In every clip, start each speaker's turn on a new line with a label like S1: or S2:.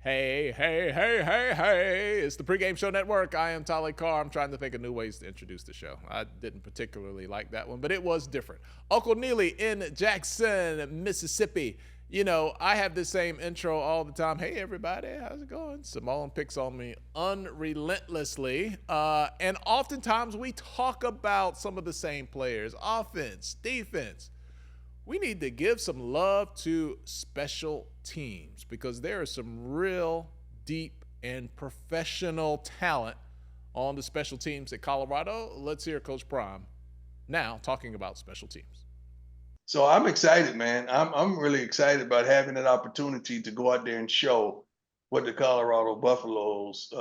S1: Hey, hey, hey, hey, hey. It's the Pregame Show Network. I am Tali Carr. I'm trying to think of new ways to introduce the show. I didn't particularly like that one, but it was different. Uncle Neely in Jackson, Mississippi. You know, I have the same intro all the time. Hey, everybody, how's it going? Simone picks on me unrelentlessly. And oftentimes we talk about some of the same players, offense, defense. We need to give some love to special teams because there is some real deep and professional talent on the special teams at Colorado. Let's hear Coach Prime now talking about special teams.
S2: So I'm excited, man. I'm really excited about having that opportunity to go out there and show what the Colorado Buffaloes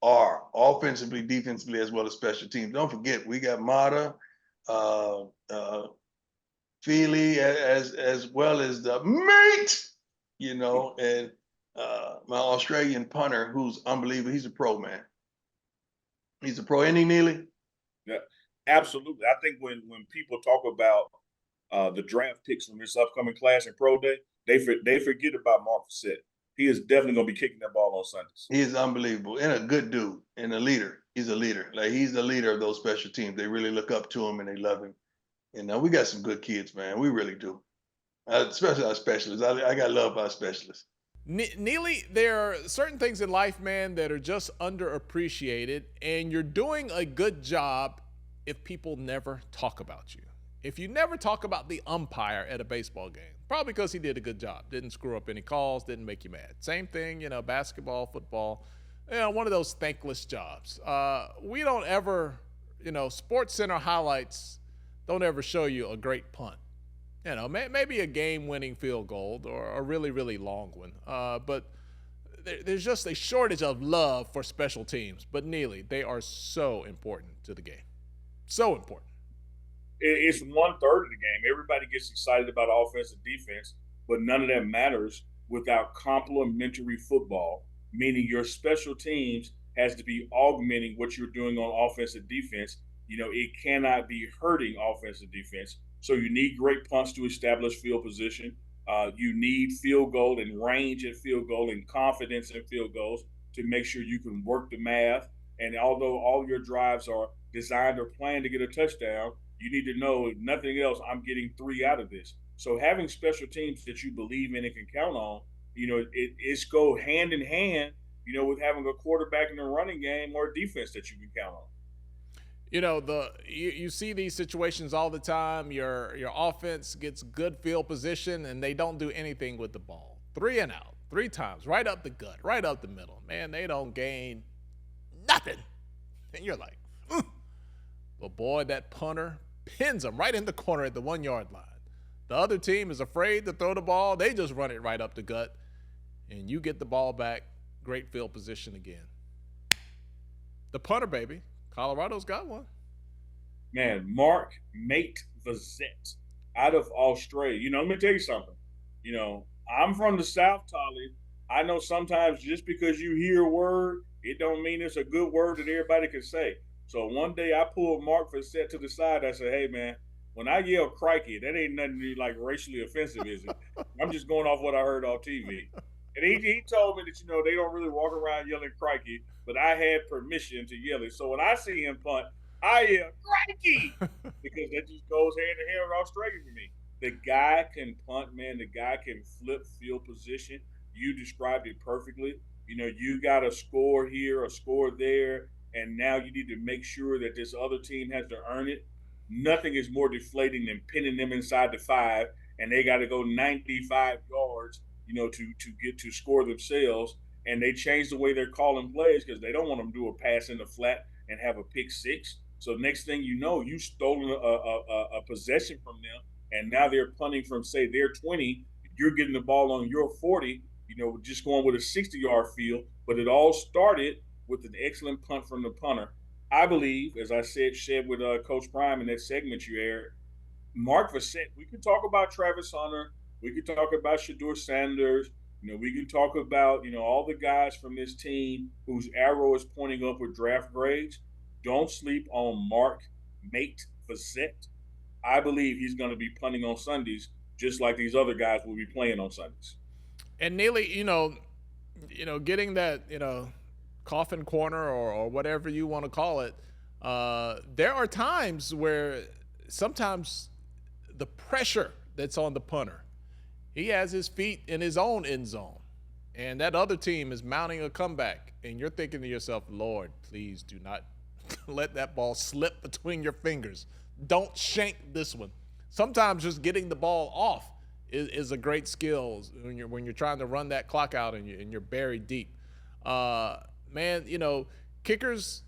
S2: are offensively, defensively, as well as special teams. Don't forget, we got Mata, uh, uh, Feely, as well as the mate, and my Australian punter, who's unbelievable. He's a pro, man. He's a pro. Isn't he, Neely?
S3: Yeah, absolutely. I think when people talk about the draft picks from this upcoming class and pro day, they forget about Mark Fassett. He is definitely going to be kicking that ball on Sundays.
S2: He is unbelievable and a good dude and a leader. He's a leader. Like he's the leader of those special teams. They really look up to him and they love him. And we got some good kids, man. We really do. Especially our specialists. I got love our specialists.
S1: Neely, there are certain things in life, man, that are just underappreciated, and you're doing a good job if people never talk about you. If you never talk about the umpire at a baseball game, probably because he did a good job, didn't screw up any calls, didn't make you mad. Same thing, basketball, football, one of those thankless jobs. We don't ever, Sports Center highlights don't ever show you a great punt. Maybe a game-winning field goal or a really, really long one. But there's just a shortage of love for special teams. But Neely, they are so important to the game. So important.
S3: It's 1/3 of the game. Everybody gets excited about offense and defense, but none of that matters without complementary football, meaning your special teams has to be augmenting what you're doing on offense and defense. It cannot be hurting offense and defense. So you need great punts to establish field position. You need field goal and range at field goal and confidence in field goals to make sure you can work the math. And although all your drives are designed or planned to get a touchdown, you need to know, if nothing else, I'm getting 3 out of this. So having special teams that you believe in and can count on, it's go hand in hand, with having a quarterback in the running game or a defense that you can count on.
S1: You see these situations all the time. Your offense gets good field position and they don't do anything with the ball. 3 and out, 3 times, right up the gut, right up the middle. Man, they don't gain nothing. And you're like, but boy, that punter pins them right in the corner at the 1-yard line. The other team is afraid to throw the ball. They just run it right up the gut, and you get the ball back. Great field position again. The punter, baby. Colorado's got one.
S3: Man, Mark Mate Vazette out of Australia. Let me tell you something. I'm from the South, Tolly. I know sometimes just because you hear a word, it don't mean it's a good word that everybody can say. So one day I pulled Mark Vazette to the side. I said, hey, man, when I yell crikey, that ain't nothing like racially offensive, is it? I'm just going off what I heard on TV. And he told me that, they don't really walk around yelling crikey, but I had permission to yell it. So when I see him punt, I yell crikey because that just goes hand in hand with Australia for me. The guy can punt, man. The guy can flip field position. You described it perfectly. You got a score here, a score there, and now you need to make sure that this other team has to earn it. Nothing is more deflating than pinning them inside the 5, and they got to go 95 yards, to get to score themselves. And they changed the way they're calling plays because they don't want them to do a pass in the flat and have a pick 6. So next thing you know, you've stolen a possession from them, and now they're punting from, say, their 20. You're getting the ball on your 40, just going with a 60-yard field. But it all started with an excellent punt from the punter. I believe, as I said with Coach Prime in that segment you aired, Mark Vazette, we can talk about Travis Hunter. We can talk about Deion Sanders. We can talk about, all the guys from this team whose arrow is pointing up with draft grades. Don't sleep on Mark Mate Vazette. I believe he's going to be punting on Sundays, just like these other guys will be playing on Sundays.
S1: And Neely, getting that, coffin corner or whatever you want to call it, there are times where sometimes the pressure that's on the punter, he has his feet in his own end zone, and that other team is mounting a comeback, and you're thinking to yourself, Lord, please do not let that ball slip between your fingers. Don't shank this one. Sometimes just getting the ball off is a great skill when you're trying to run that clock out and you're buried deep. Man, kickers,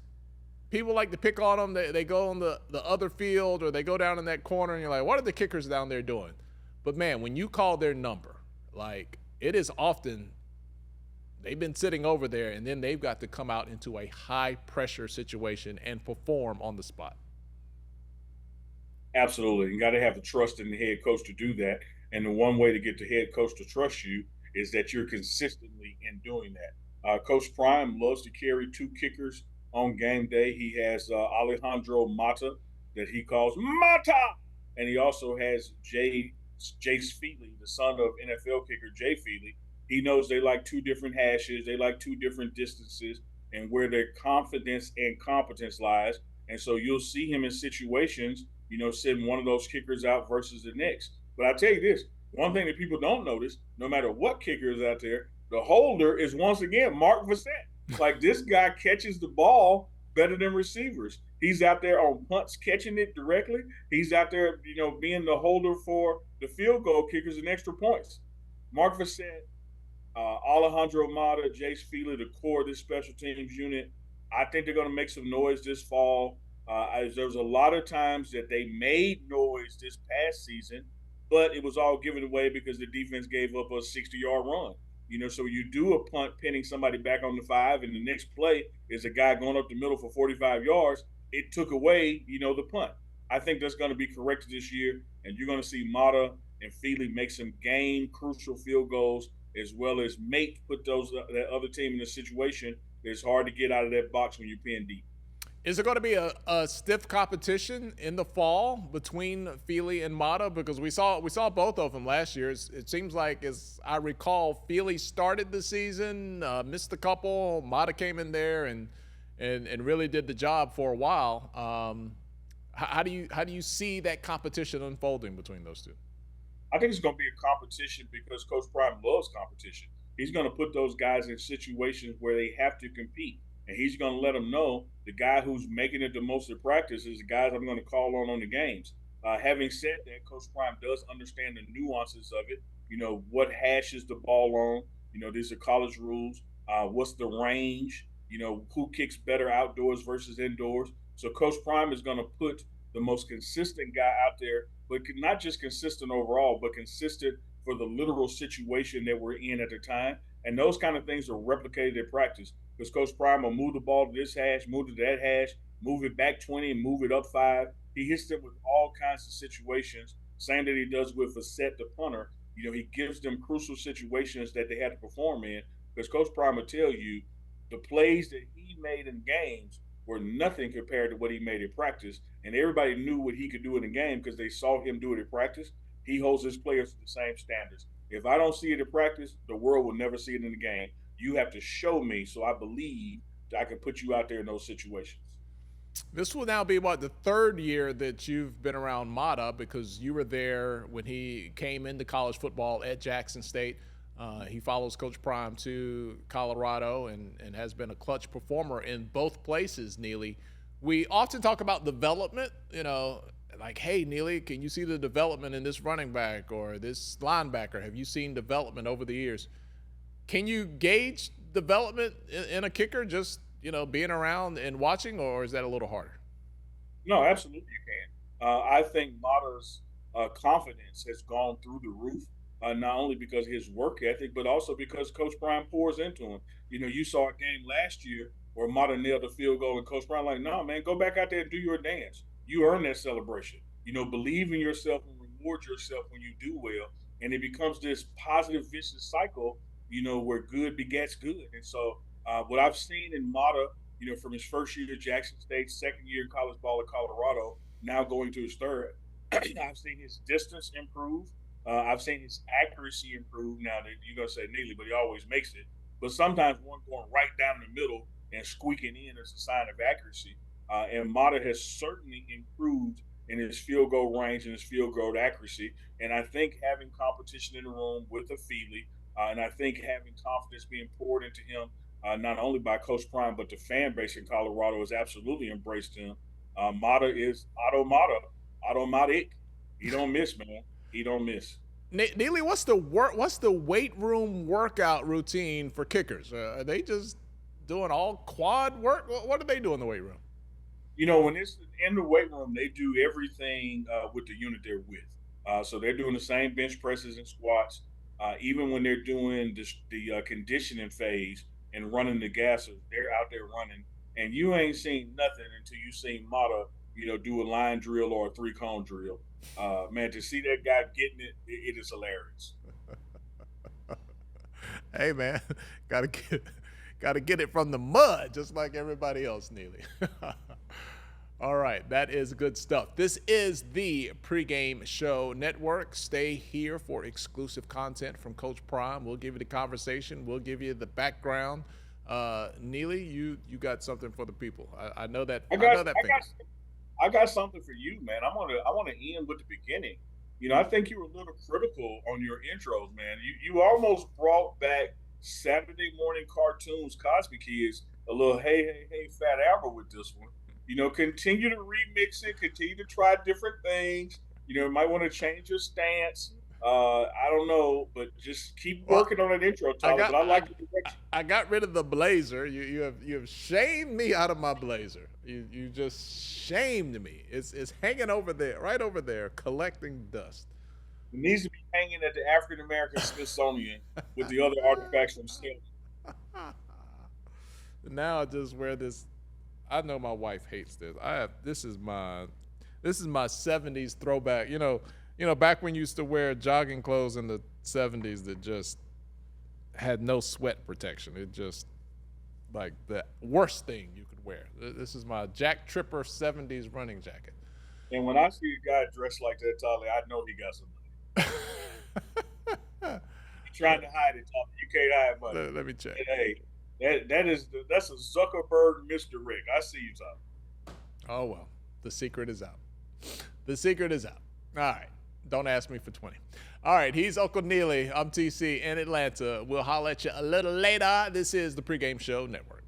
S1: people like to pick on them. They go on the other field or they go down in that corner and you're like, what are the kickers down there doing? But man, when you call their number, like it is often they've been sitting over there and then they've got to come out into a high pressure situation and perform on the spot.
S3: Absolutely. You got to have the trust in the head coach to do that. And the one way to get the head coach to trust you is that you're consistently in doing that. Coach Prime loves to carry two kickers on game day. He has Alejandro Mata that he calls Mata. And he also has Jace Feely, the son of NFL kicker Jay Feely. He knows they like two different hashes. They like two different distances and where their confidence and competence lies. And so you'll see him in situations, sending one of those kickers out versus the next. But I tell you this, one thing that people don't notice, no matter what kicker is out there, the holder is once again Mark Vassett. Like this guy catches the ball better than receivers. He's out there on punts catching it directly. He's out there, being the holder for the field goal kickers and extra points. Mark Vassett, Alejandro Mata, Jace Feely, the core of this special teams unit. I think they're going to make some noise this fall. There was a lot of times that they made noise this past season, but it was all given away because the defense gave up a 60-yard run. So you do a punt pinning somebody back on the 5, and the next play is a guy going up the middle for 45 yards. It took away, the punt. I think that's going to be corrected this year, and you're going to see Mata and Feely make some game-crucial field goals, as well as put that other team in a situation that's hard to get out of that box when you're pin deep.
S1: Is there going to be a stiff competition in the fall between Feely and Mata? Because we saw both of them last year. It seems like, as I recall, Feely started the season, missed a couple. Mata came in there and really did the job for a while. How do you see that competition unfolding between those two?
S3: I think it's going to be a competition because Coach Prime loves competition. He's going to put those guys in situations where they have to compete. And he's going to let them know the guy who's making it the most at practice is the guys I'm going to call on the games. Having said that, Coach Prime does understand the nuances of it. What hashes the ball on. These are college rules. What's the range? Who kicks better outdoors versus indoors. So Coach Prime is going to put the most consistent guy out there, but not just consistent overall, but consistent for the literal situation that we're in at the time. And those kind of things are replicated at practice. Because Coach Prime will move the ball to this hash, move to that hash, move it back 20 and move it up 5. He hits them with all kinds of situations, same that he does with Vassett the punter. He gives them crucial situations that they had to perform in. Because Coach Prime will tell you the plays that he made in games were nothing compared to what he made in practice. And everybody knew what he could do in the game because they saw him do it in practice. He holds his players to the same standards. If I don't see it in practice, the world will never see it in the game. You have to show me so I believe that I can put you out there in those situations.
S1: This will now be, the third year that you've been around Mata, because you were there when he came into college football at Jackson State. He follows Coach Prime to Colorado and has been a clutch performer in both places, Neely. We often talk about development, like, hey, Neely, can you see the development in this running back or this linebacker? Have you seen development over the years? Can you gauge development in a kicker just, being around and watching, or is that a little harder?
S3: No, absolutely you can. I think Mata's confidence has gone through the roof, not only because of his work ethic, but also because Coach Prime pours into him. You saw a game last year where Mata nailed a field goal and Coach Prime like, no, man, go back out there and do your dance. You earn that celebration. Believe in yourself and reward yourself when you do well. And it becomes this positive, vicious cycle, where good begets good. And so what I've seen in Mata, from his first year at Jackson State, second year in college ball at Colorado, now going to his third, I've seen his distance improve. I've seen his accuracy improve. Now, you're going to say Neely, but he always makes it. but sometimes one going right down the middle and squeaking in is a sign of accuracy. And Mata has certainly improved in his field goal range and his field goal accuracy. And I think having competition in the room with the Feely, and I think having confidence being poured into him, not only by Coach Prime, but the fan base in Colorado has absolutely embraced him. Mata is automatic. He don't miss, man. He don't miss.
S1: Neely, what's the weight room workout routine for kickers? Are they just doing all quad work? What do they do in the weight room?
S3: When it's in the weight room, they do everything with the unit they're with. So they're doing the same bench presses and squats. Even when they're doing the conditioning phase and running the gases, they're out there running. And you ain't seen nothing until you seen Mata, do a line drill or a 3-cone drill. Man, to see that guy getting it, it is hilarious.
S1: Hey, man, gotta get it from the mud, just like everybody else, Neely. All right, that is good stuff. This is the Pregame Show Network. Stay here for exclusive content from Coach Prime. We'll give you the conversation. We'll give you the background. Neely, you got something for the people. I know that.
S3: I got something for you, man. I want to end with the beginning. I think you were a little critical on your intros, man. You almost brought back Saturday morning cartoons, Cosby Kids, a little hey Fat Albert with this one. Continue to remix it, continue to try different things. You might want to change your stance. I don't know, but just keep working on that intro, Tyler. I like the direction.
S1: I got rid of the blazer. You have shamed me out of my blazer. You just shamed me. It's hanging over there, right over there, collecting dust.
S3: It needs to be hanging at the African American Smithsonian with the other artifacts from slavery.
S1: Now I just wear this. I know my wife hates this. This is my 70s throwback. Back when you used to wear jogging clothes in the 70s that just had no sweat protection. It just like the worst thing you could wear. This is my Jack Tripper 70s running jacket.
S3: And when I see a guy dressed like that, Tyler, I know he got some money. He's trying to hide it, Tyler. You can't hide money.
S1: Let me check.
S3: Hey, that's a Zuckerberg misdirect. I see you, Tyler.
S1: Oh, well, the secret is out. The secret is out. All right. Don't ask me for 20. All right. He's Uncle Neely. I'm TC in Atlanta. We'll holler at you a little later. This is the Pregame Show Network.